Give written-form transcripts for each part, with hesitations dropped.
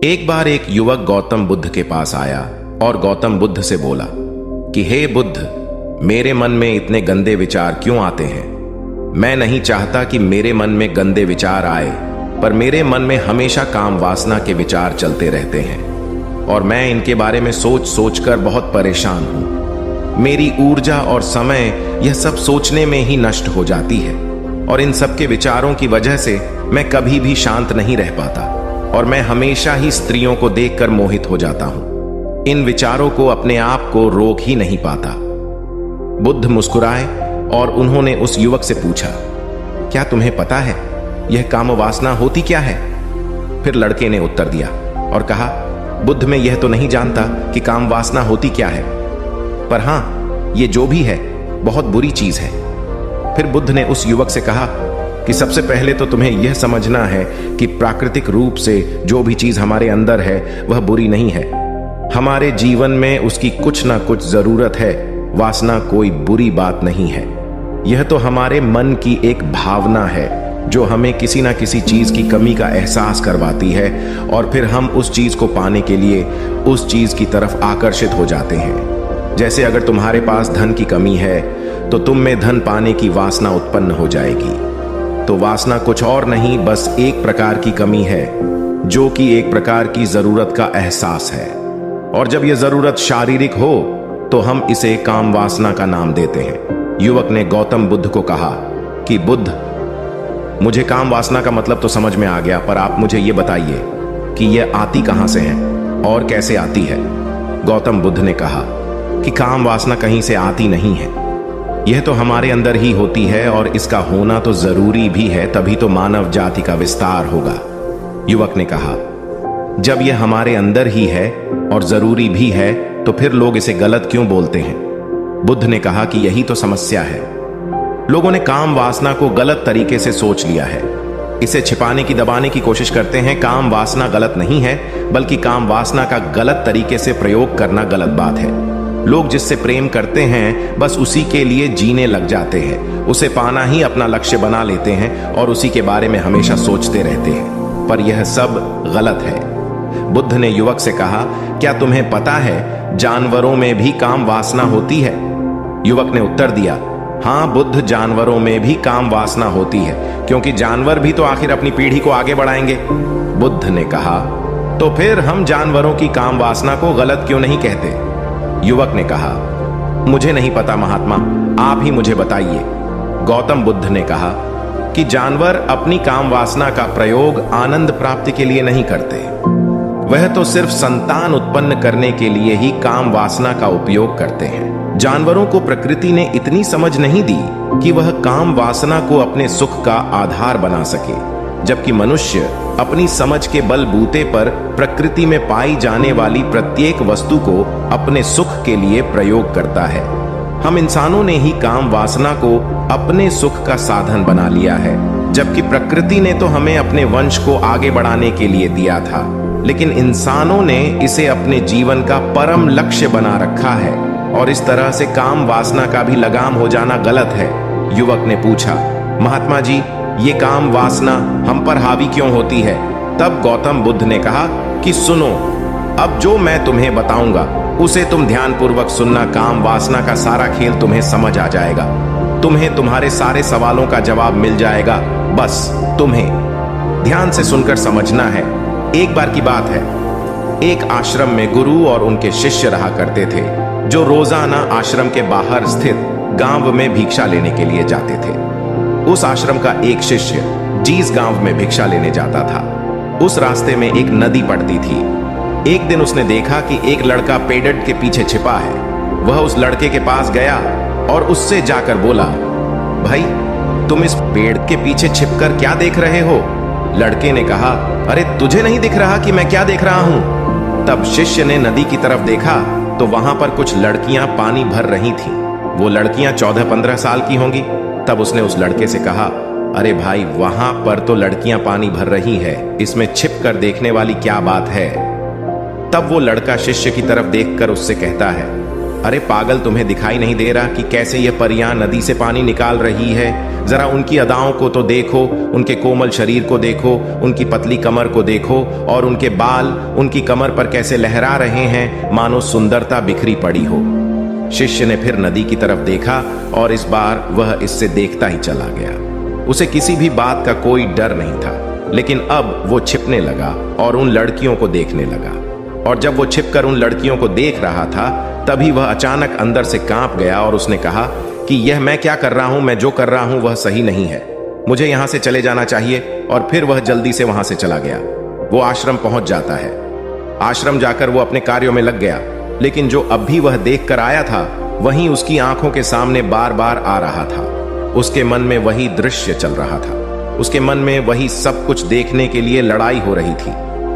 एक बार एक युवक गौतम बुद्ध के पास आया और गौतम बुद्ध से बोला कि हे बुद्ध, मेरे मन में इतने गंदे विचार क्यों आते हैं। मैं नहीं चाहता कि मेरे मन में गंदे विचार आए, पर मेरे मन में हमेशा काम वासना के विचार चलते रहते हैं और मैं इनके बारे में सोच सोचकर बहुत परेशान हूं। मेरी ऊर्जा और समय यह सब सोचने में ही नष्ट हो जाती है और इन सब के विचारों की वजह से मैं कभी भी शांत नहीं रह पाता और मैं हमेशा ही स्त्रियों को देखकर मोहित हो जाता हूं। इन विचारों को अपने आप को रोक ही नहीं पाता। बुद्ध मुस्कुराए और उन्होंने उस युवक से पूछा, क्या तुम्हें पता है यह काम वासना होती क्या है? फिर लड़के ने उत्तर दिया और कहा, बुद्ध मैं यह तो नहीं जानता कि काम वासना होती क्या है, पर हां, ये जो भी है बहुत बुरी चीज है। फिर बुद्ध ने उस युवक से कहा कि सबसे पहले तो तुम्हें यह समझना है कि प्राकृतिक रूप से जो भी चीज हमारे अंदर है वह बुरी नहीं है। हमारे जीवन में उसकी कुछ ना कुछ जरूरत है। वासना कोई बुरी बात नहीं है। यह तो हमारे मन की एक भावना है जो हमें किसी ना किसी चीज की कमी का एहसास करवाती है और फिर हम उस चीज को पाने के लिए उस चीज की तरफ आकर्षित हो जाते हैं। जैसे अगर तुम्हारे पास धन की कमी है तो तुम में धन पाने की वासना उत्पन्न हो जाएगी। तो वासना कुछ और नहीं, बस एक प्रकार की कमी है जो कि एक प्रकार की जरूरत का एहसास है। और जब यह जरूरत शारीरिक हो तो हम इसे काम वासना का नाम देते हैं। युवक ने गौतम बुद्ध को कहा कि बुद्ध, मुझे काम वासना का मतलब तो समझ में आ गया, पर आप मुझे यह बताइए कि यह आती कहां से है और कैसे आती है। गौतम बुद्ध ने कहा कि काम वासना कहीं से आती नहीं है, यह तो हमारे अंदर ही होती है और इसका होना तो जरूरी भी है, तभी तो मानव जाति का विस्तार होगा। युवक ने कहा, जब यह हमारे अंदर ही है और जरूरी भी है तो फिर लोग इसे गलत क्यों बोलते हैं? बुद्ध ने कहा कि यही तो समस्या है। लोगों ने काम वासना को गलत तरीके से सोच लिया है। इसे छिपाने की, दबाने की कोशिश करते हैं। काम वासना गलत नहीं है, बल्कि काम वासना का गलत तरीके से प्रयोग करना गलत बात है। लोग जिससे प्रेम करते हैं बस उसी के लिए जीने लग जाते हैं, उसे पाना ही अपना लक्ष्य बना लेते हैं और उसी के बारे में हमेशा सोचते रहते हैं, पर यह सब गलत है। बुद्ध ने युवक से कहा, क्या तुम्हें पता है जानवरों में भी काम वासना होती है? युवक ने उत्तर दिया, हां बुद्ध, जानवरों में भी काम वासना होती है, क्योंकि जानवर भी तो आखिर अपनी पीढ़ी को आगे बढ़ाएंगे। बुद्ध ने कहा, तो फिर हम जानवरों की काम वासना को गलत क्यों नहीं कहते? युवक ने कहा, मुझे नहीं पता महात्मा, आप ही मुझे बताइए। गौतम बुद्ध ने कहा कि जानवर अपनी काम वासना का प्रयोग आनंद प्राप्ति के लिए नहीं करते, वह तो सिर्फ संतान उत्पन्न करने के लिए ही काम वासना का उपयोग करते हैं। जानवरों को प्रकृति ने इतनी समझ नहीं दी कि वह काम वासना को अपने सुख का आधार बना सके, जबकि मनुष्य अपनी समझ के बलबूते पर प्रकृति में पाई जाने वाली प्रत्येक वस्तु को अपने सुख के लिए प्रयोग करता है। हम इंसानों ने ही काम वासना को अपने सुख का साधन बना लिया है, जबकि प्रकृति ने तो हमें अपने वंश को आगे बढ़ाने के लिए दिया था, लेकिन इंसानों ने इसे अपने जीवन का परम लक्ष्य बना रखा है और इस तरह से काम वासना का भी लगाम हो जाना गलत है। युवक ने पूछा, महात्मा जी, ये काम वासना हम पर हावी क्यों होती है? तब गौतम बुद्ध ने कहा कि सुनो, अब जो मैं तुम्हें बताऊंगा उसे तुम ध्यानपूर्वक सुनना। काम वासना का सारा खेल तुम्हें समझ आ जाएगा, तुम्हें तुम्हारे सारे सवालों का जवाब मिल जाएगा। बस तुम्हें ध्यान से सुनकर समझना है। एक बार की बात है, एक आश्रम में गुरु और उनके शिष्य रहा करते थे, जो रोजाना आश्रम के बाहर स्थित गांव में भिक्षा लेने के लिए जाते थे। उस आश्रम का एक शिष्य जिस गांव में भिक्षा लेने जाता था, उस रास्ते में एक नदी पड़ती थी। एक दिन उसने देखा कि एक लड़का पेड़ के पीछे छिपा है। वह उस लड़के के पास गया और उससे जाकर बोला, भाई, तुम इस पेड़ के पीछे छिपकर क्या देख रहे हो? लड़के ने कहा, अरे तुझे नहीं दिख रहा कि मैं क्या देख रहा हूं? तब शिष्य ने नदी की तरफ देखा तो वहां पर कुछ लड़कियां पानी भर रही थीं। वो लड़कियां 14-15 साल की होंगी। तब उसने उस लड़के से कहा, अरे भाई, वहां पर तो लड़कियां पानी भर रही है, इसमें छिप कर देखने वाली क्या बात है? तब वो लड़का शिष्य की तरफ देखकर उससे कहता है, अरे पागल, तुम्हें दिखाई नहीं दे रहा कि कैसे ये परियां नदी से पानी निकाल रही है? जरा उनकी अदाओं को तो देखो, उनके कोमल शरीर को देखो, उनकी पतली कमर को देखो, और उनके बाल उनकी कमर पर कैसे लहरा रहे हैं, मानो सुंदरता बिखरी पड़ी हो। शिष्य ने फिर नदी की तरफ देखा और इस बार वह इससे देखता ही चला गया। उसे किसी भी बात का कोई डर नहीं था, लेकिन अब वो छिपने लगा और उन लड़कियों को देखने लगा। और जब वो छिपकर उन लड़कियों को देख रहा था, तभी वह अचानक अंदर से कांप गया और उसने कहा कि यह मैं क्या कर रहा हूं? मैं जो कर रहा हूं वह सही नहीं है, मुझे यहां से चले जाना चाहिए। और फिर वह जल्दी से वहां से चला गया। वो आश्रम पहुंच जाता है। आश्रम जाकर वो अपने कार्यों में लग गया, लेकिन जो अब भी वह देख कर आया था, वहीं उसकी आंखों के सामने बार बार आ रहा था। उसके मन में वही दृश्य चल रहा था। उसके मन में वही सब कुछ देखने के लिए लड़ाई हो रही थी।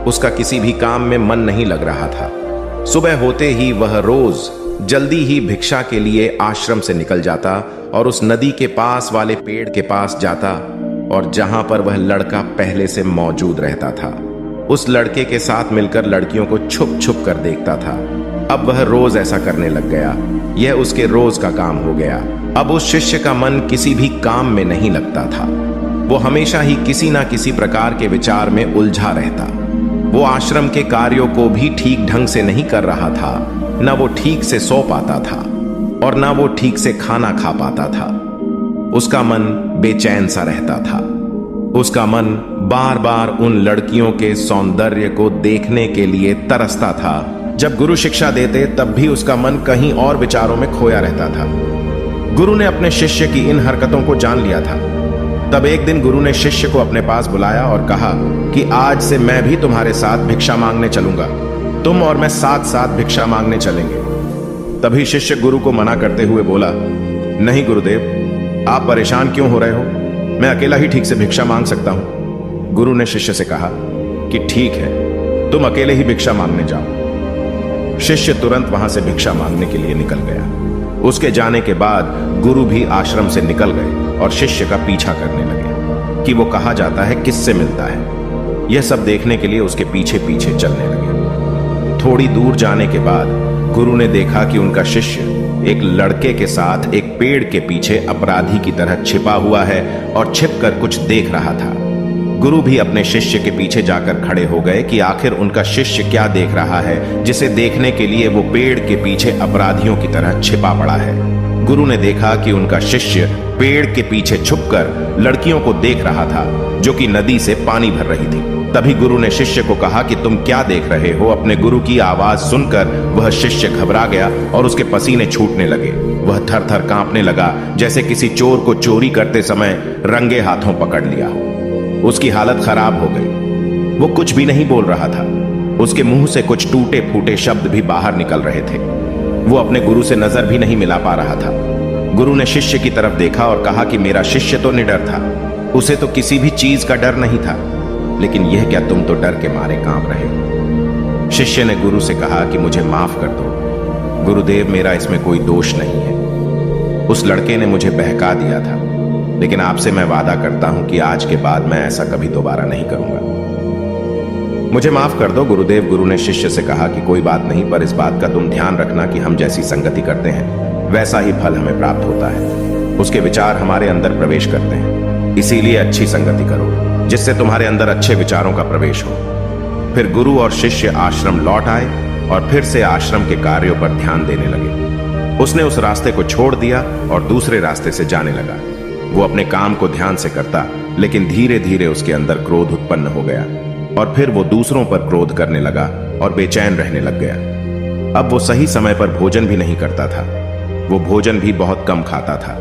उसका किसी भी काम में मन नहीं लग रहा था। सुबह होते ही वह रोज जल्दी ही भिक्षा के लिए आश्रम से निकल जाता और उस नदी के पास वाले पेड़ के पास जाता, और जहां पर वह लड़का पहले से मौजूद रहता था, उस लड़के के साथ मिलकर लड़कियों को छुप छुप कर देखता था। अब वह रोज ऐसा करने लग गया। यह उसके रोज का काम हो गया। अब उस शिष्य का मन किसी भी काम में नहीं लगता था। वो हमेशा ही किसी ना किसी प्रकार के विचार में उलझा रहता। वो आश्रम के कार्यों को भी ठीक ढंग से नहीं कर रहा था। न वो ठीक से सो पाता था और न वो ठीक से खाना खा पाता था। उसका मन बेचैन सा रहता था। उसका मन बार बार उन लड़कियों के सौंदर्य को देखने के लिए तरसता था। जब गुरु शिक्षा देते तब भी उसका मन कहीं और विचारों में खोया रहता था। गुरु ने अपने शिष्य की इन हरकतों को जान लिया था। तब एक दिन गुरु ने शिष्य को अपने पास बुलाया और कहा कि आज से मैं भी तुम्हारे साथ भिक्षा मांगने चलूंगा। तुम और मैं साथ साथ भिक्षा मांगने चलेंगे। तभी शिष्य गुरु को मना करते हुए बोला, नहीं गुरुदेव, आप परेशान क्यों हो रहे हो? मैं अकेला ही ठीक से भिक्षा मांग सकता हूं। गुरु ने शिष्य से कहा कि ठीक है, तुम अकेले ही भिक्षा मांगने जाओ। शिष्य तुरंत वहां से भिक्षा मांगने के लिए निकल गया। उसके जाने के बाद गुरु भी आश्रम से निकल गए और शिष्य का पीछा करने लगे कि वो कहा जाता है, किससे मिलता है। यह सब देखने के लिए उसके पीछे पीछे चलने लगे। थोड़ी दूर जाने के बाद गुरु ने देखा कि उनका शिष्य एक लड़के के साथ एक पेड़ के पीछे अपराधी की तरह छिपा हुआ है और छिपकर कुछ देख रहा था। गुरु भी अपने शिष्य के पीछे जाकर खड़े हो गए कि आखिर उनका शिष्य क्या देख रहा है, जिसे देखने के लिए वो पेड़ के पीछे अपराधियों की तरह छिपा पड़ा है। गुरु ने देखा कि उनका शिष्य पेड़ के पीछे छुपकर लड़कियों को देख रहा था, जो कि नदी से पानी भर रही थी। तभी गुरु ने शिष्य को कहा कि तुम क्या देख रहे हो? अपने गुरु की आवाज सुनकर वह शिष्य घबरा गया और उसके पसीने छूटने लगे। वह थर थर कांपने लगा, जैसे किसी चोर को चोरी करते समय रंगे हाथों पकड़ लिया हो। उसकी हालत खराब हो गई। वो कुछ भी नहीं बोल रहा था। उसके मुंह से कुछ टूटे फूटे शब्द भी बाहर निकल रहे थे। वो अपने गुरु से नजर भी नहीं मिला पा रहा था। गुरु ने शिष्य की तरफ देखा और कहा कि मेरा शिष्य तो निडर था, उसे तो किसी भी चीज का डर नहीं था, लेकिन यह क्या तुम तो डर के मारे कांप रहे हो। शिष्य ने गुरु से कहा कि मुझे माफ कर दो गुरुदेव, मेरा इसमें कोई दोष नहीं है। उस लड़के ने मुझे बहका दिया था, लेकिन आपसे मैं वादा करता हूं कि आज के बाद मैं ऐसा कभी दोबारा नहीं करूंगा। मुझे माफ कर दो गुरुदेव। गुरु ने शिष्य से कहा कि कोई बात नहीं, पर इस बात का तुम ध्यान रखना कि हम जैसी संगति करते हैं वैसा ही फल हमें प्राप्त होता है। उसके विचार हमारे अंदर प्रवेश करते हैं, इसीलिए अच्छी संगति करो जिससे तुम्हारे अंदर अच्छे विचारों का प्रवेश हो। फिर गुरु और शिष्य आश्रम लौट आए और फिर से आश्रम के कार्यों पर ध्यान देने लगे। उसने उस रास्ते को छोड़ दिया और दूसरे रास्ते से जाने लगा। वो अपने काम को ध्यान से करता, लेकिन धीरे धीरे उसके अंदर क्रोध उत्पन्न हो गया और फिर वो दूसरों पर क्रोध करने लगा और बेचैन रहने लग गया। अब वो सही समय पर भोजन भी नहीं करता था। वो भोजन भी बहुत कम खाता था।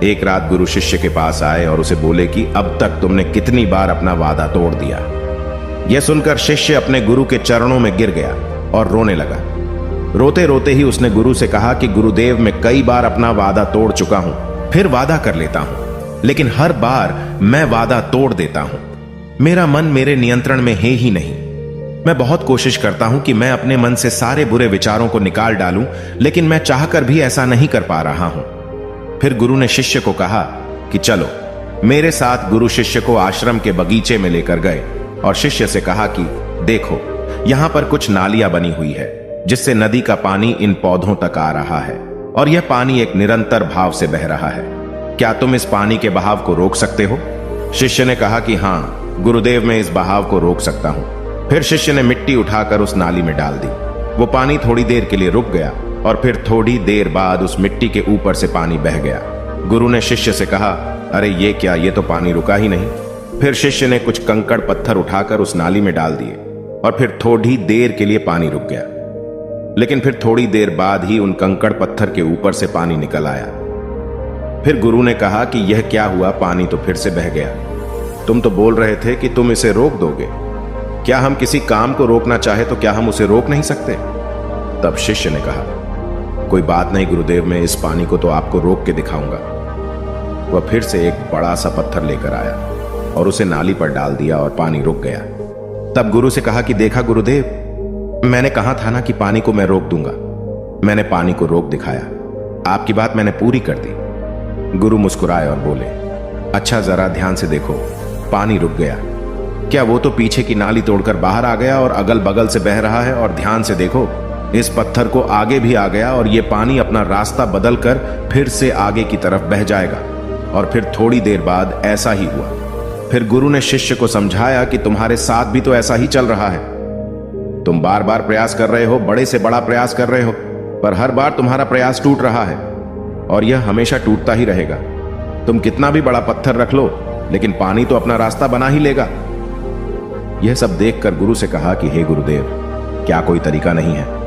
एक रात गुरु शिष्य के पास आए और उसे बोले कि अब तक तुमने कितनी बार अपना वादा तोड़ दिया। यह सुनकर शिष्य अपने गुरु के चरणों में गिर गया और रोने लगा। रोते रोते ही उसने गुरु से कहा कि गुरुदेव, मैं कई बार अपना वादा तोड़ चुका हूं, फिर वादा कर लेता हूं, लेकिन हर बार मैं वादा तोड़ देता हूं। मेरा मन मेरे नियंत्रण में है ही नहीं। मैं बहुत कोशिश करता हूं कि मैं अपने मन से सारे बुरे विचारों को निकाल डालूं, लेकिन मैं चाहकर भी ऐसा नहीं कर पा रहा हूं। फिर गुरु ने शिष्य को कहा कि चलो मेरे साथ। गुरु शिष्य को आश्रम के बगीचे में लेकर गए और शिष्य से कहा कि देखो, यहां पर कुछ नालियां बनी हुई है। जिससे नदी का पानी इन पौधों तक आ रहा है और यह पानी एक निरंतर भाव से बह रहा है। क्या तुम इस पानी के बहाव को रोक सकते हो? शिष्य ने कहा कि हां गुरुदेव, मैं इस बहाव को रोक सकता हूं। फिर शिष्य ने मिट्टी उठाकर उस नाली में डाल दी। वो पानी थोड़ी देर के लिए रुक गया और फिर थोड़ी देर बाद उस मिट्टी के ऊपर से पानी बह गया। गुरु ने शिष्य से कहा, अरे ये क्या, ये तो पानी रुका ही नहीं। फिर शिष्य ने कुछ कंकड़ पत्थर उठाकर उस नाली में डाल दिए और फिर थोड़ी देर के लिए पानी रुक गया, लेकिन फिर थोड़ी देर बाद ही उन कंकड़ पत्थर के ऊपर से पानी निकल आया। फिर गुरु ने कहा कि यह क्या हुआ, पानी तो फिर से बह गया। तुम तो बोल रहे थे कि तुम इसे रोक दोगे। क्या हम किसी काम को रोकना चाहे तो क्या हम उसे रोक नहीं सकते? तब शिष्य ने कहा, कोई बात नहीं गुरुदेव, मैं इस पानी को तो आपको रोक के दिखाऊंगा। वह फिर से एक बड़ा सा पत्थर लेकर आया और उसे नाली पर डाल दिया और पानी रुक गया। तब गुरु से कहा कि देखा गुरुदेव, मैंने कहा था ना कि पानी को मैं रोक दूंगा। मैंने पानी को रोक दिखाया, आपकी बात मैंने पूरी कर दी। गुरु मुस्कुराए और बोले, अच्छा जरा ध्यान से देखो, पानी रुक गया। क्या वो तो पीछे की नाली तोड़कर बाहर आ गया और अगल बगल से बह रहा है, और ध्यान से देखो इस पत्थर को आगे भी आ गया और ये पानी अपना रास्ता बदलकर फिर से आगे की तरफ बह जाएगा। और फिर थोड़ी देर बाद ऐसा ही हुआ। फिर गुरु ने शिष्य को समझाया कि तुम्हारे साथ भी तो ऐसा ही चल रहा है। तुम बार बार प्रयास कर रहे हो, बड़े से बड़ा प्रयास कर रहे हो, पर हर बार तुम्हारा प्रयास टूट रहा है और यह हमेशा टूटता ही रहेगा। तुम कितना भी बड़ा पत्थर रख लो, लेकिन पानी तो अपना रास्ता बना ही लेगा। यह सब देखकर गुरु से कहा कि हे गुरुदेव, क्या कोई तरीका नहीं है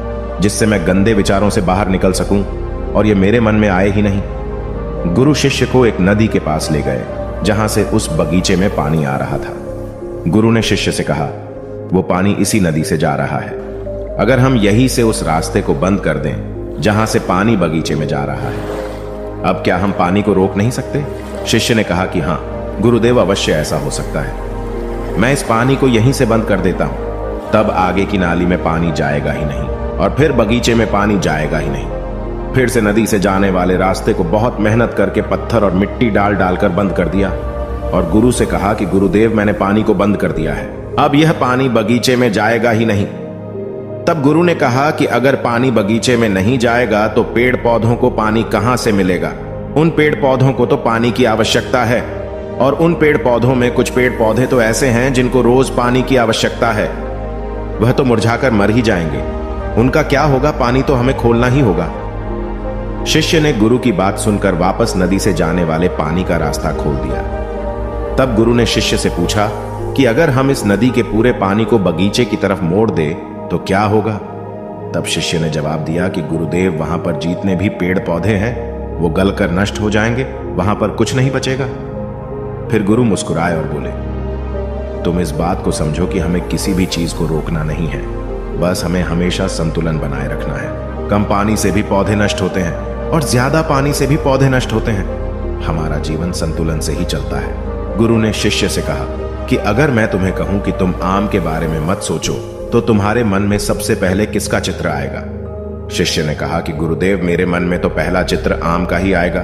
जिससे मैं गंदे विचारों से बाहर निकल सकूं और ये मेरे मन में आए ही नहीं? गुरु शिष्य को एक नदी के पास ले गए जहां से उस बगीचे में पानी आ रहा था। गुरु ने शिष्य से कहा, वो पानी इसी नदी से जा रहा है। अगर हम यहीं से उस रास्ते को बंद कर दें जहां से पानी बगीचे में जा रहा है, अब क्या हम पानी को रोक नहीं सकते? शिष्य ने कहा कि हां गुरुदेव, अवश्य ऐसा हो सकता है। मैं इस पानी को यहीं से बंद कर देता हूं, तब आगे की नाली में पानी जाएगा ही नहीं और फिर बगीचे में पानी जाएगा ही नहीं। फिर से नदी से जाने वाले रास्ते को बहुत मेहनत करके पत्थर और मिट्टी डाल डालकर बंद कर दिया और गुरु से कहा कि गुरुदेव, मैंने पानी को बंद कर दिया है, अब यह पानी बगीचे में जाएगा ही नहीं। तब गुरु ने कहा कि अगर पानी बगीचे में नहीं जाएगा तो पेड़ पौधों को पानी कहां से मिलेगा? उन पेड़ पौधों को तो पानी की आवश्यकता है, और उन पेड़ पौधों में कुछ पेड़ पौधे तो ऐसे हैं जिनको रोज पानी की आवश्यकता है। वह तो मुरझाकर मर ही जाएंगे, उनका क्या होगा? पानी तो हमें खोलना ही होगा। शिष्य ने गुरु की बात सुनकर वापस नदी से जाने वाले पानी का रास्ता खोल दिया। तब गुरु ने शिष्य से पूछा कि अगर हम इस नदी के पूरे पानी को बगीचे की तरफ मोड़ दे तो क्या होगा? तब शिष्य ने जवाब दिया कि गुरुदेव, वहां पर जितने भी पेड़ पौधे हैं वो गलकर नष्ट हो जाएंगे, वहां पर कुछ नहीं बचेगा। फिर गुरु मुस्कुराए और बोले, तुम इस बात को समझो कि हमें किसी भी चीज को रोकना नहीं है, बस हमें हमेशा संतुलन बनाए रखना है। कम पानी से भी पौधे नष्ट होते हैं और ज्यादा पानी से भी पौधे नष्ट होते हैं। हमारा जीवन संतुलन से ही चलता है। गुरु ने शिष्य से कहा कि अगर मैं तुम्हें कहूं कि तुम आम के बारे में मत सोचो तो तुम्हारे मन में सबसे पहले किसका चित्र आएगा? शिष्य ने कहा कि गुरुदेव, मेरे मन में तो पहला चित्र आम का ही आएगा।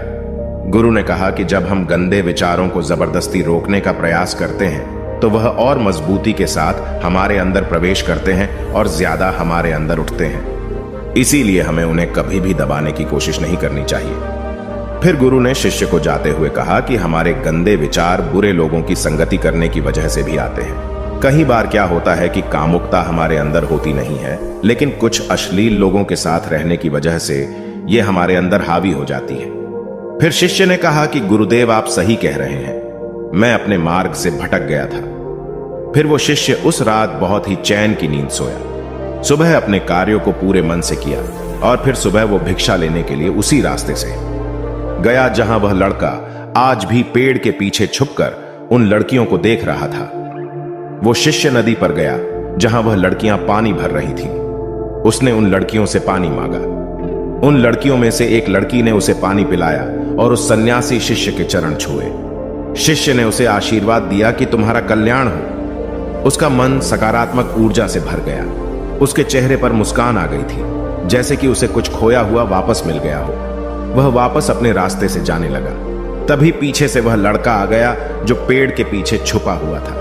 गुरु ने कहा कि जब हम गंदे विचारों को जबरदस्ती रोकने का प्रयास करते हैं तो वह और मजबूती के साथ हमारे अंदर प्रवेश करते हैं और ज्यादा हमारे अंदर उठते हैं। इसीलिए हमें उन्हें कभी भी दबाने की कोशिश नहीं करनी चाहिए। फिर गुरु ने शिष्य को जाते हुए कहा कि हमारे गंदे विचार बुरे लोगों की संगति करने की वजह से भी आते हैं। कई बार क्या होता है कि कामुकता हमारे अंदर होती नहीं है, लेकिन कुछ अश्लील लोगों के साथ रहने की वजह से यह हमारे अंदर हावी हो जाती है। फिर शिष्य ने कहा कि गुरुदेव, आप सही कह रहे हैं, मैं अपने मार्ग से भटक गया था। फिर वो शिष्य उस रात बहुत ही चैन की नींद सोया। सुबह अपने कार्यों को पूरे मन से किया और फिर सुबह वो भिक्षा लेने के लिए उसी रास्ते से गया जहां वह लड़का आज भी पेड़ के पीछे छुपकर उन लड़कियों को देख रहा था। वो शिष्य नदी पर गया जहां वह लड़कियां पानी भर रही थीं। उसने उन लड़कियों से पानी मांगा। उन लड़कियों में से एक लड़की ने उसे पानी पिलाया और उस सन्यासी शिष्य के चरण छुए। शिष्य ने उसे आशीर्वाद दिया कि तुम्हारा कल्याण हो। उसका मन सकारात्मक ऊर्जा से भर गया। उसके चेहरे पर मुस्कान आ गई थी, जैसे कि उसे कुछ खोया हुआ वापस मिल गया हो। वह वापस अपने रास्ते से जाने लगा। तभी पीछे से वह लड़का आ गया जो पेड़ के पीछे छुपा हुआ था।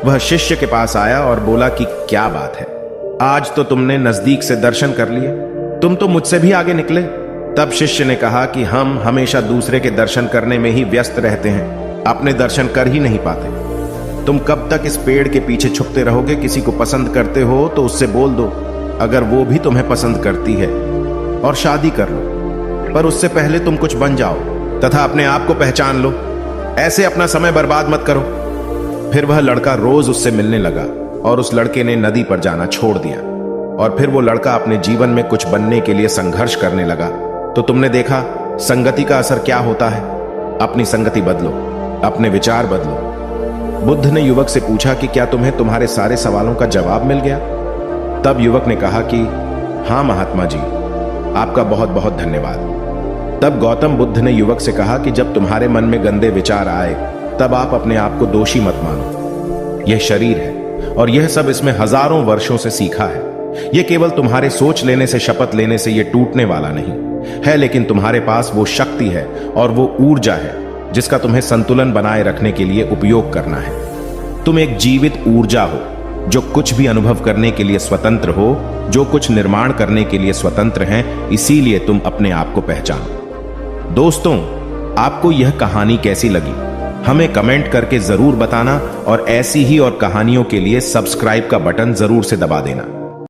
वह शिष्य के पास आया और बोला कि क्या बात है, आज तो तुमने नजदीक से दर्शन कर लिए, तुम तो मुझसे भी आगे निकले। तब शिष्य ने कहा कि हम हमेशा दूसरे के दर्शन करने में ही व्यस्त रहते हैं, अपने दर्शन कर ही नहीं पाते। तुम कब तक इस पेड़ के पीछे छुपते रहोगे? किसी को पसंद करते हो तो उससे बोल दो, अगर वो भी तुम्हें पसंद करती है, और शादी कर लो। पर उससे पहले तुम कुछ बन जाओ तथा अपने आप को पहचान लो। ऐसे अपना समय बर्बाद मत करो। फिर वह लड़का रोज उससे मिलने लगा और उस लड़के ने नदी पर जाना छोड़ दिया। और फिर वो लड़का अपने जीवन में कुछ बनने के लिए संघर्ष करने लगा। तो तुमने देखा संगति का असर क्या होता है। अपनी संगति बदलो, अपने विचार बदलो। बुद्ध ने युवक से पूछा कि क्या तुम्हें तुम्हारे सारे सवालों का जवाब मिल गया? तब युवक ने कहा कि हाँ महात्मा जी, आपका बहुत बहुत धन्यवाद। तब गौतम बुद्ध ने युवक से कहा कि जब तुम्हारे मन में गंदे विचार आए तब आप अपने आप को दोषी मत मानो। यह शरीर है और यह सब इसमें हजारों वर्षों से सीखा है। यह केवल तुम्हारे सोच लेने से, शपथ लेने से यह टूटने वाला नहीं है, लेकिन तुम्हारे पास वो शक्ति है और वो ऊर्जा है जिसका तुम्हें संतुलन बनाए रखने के लिए उपयोग करना है। तुम एक जीवित ऊर्जा हो जो कुछ भी अनुभव करने के लिए स्वतंत्र हो, जो कुछ निर्माण करने के लिए स्वतंत्र हैं। इसीलिए तुम अपने आप को पहचानो। दोस्तों, आपको यह कहानी कैसी लगी हमें कमेंट करके जरूर बताना, और ऐसी ही और कहानियों के लिए सब्सक्राइब का बटन जरूर से दबा देना।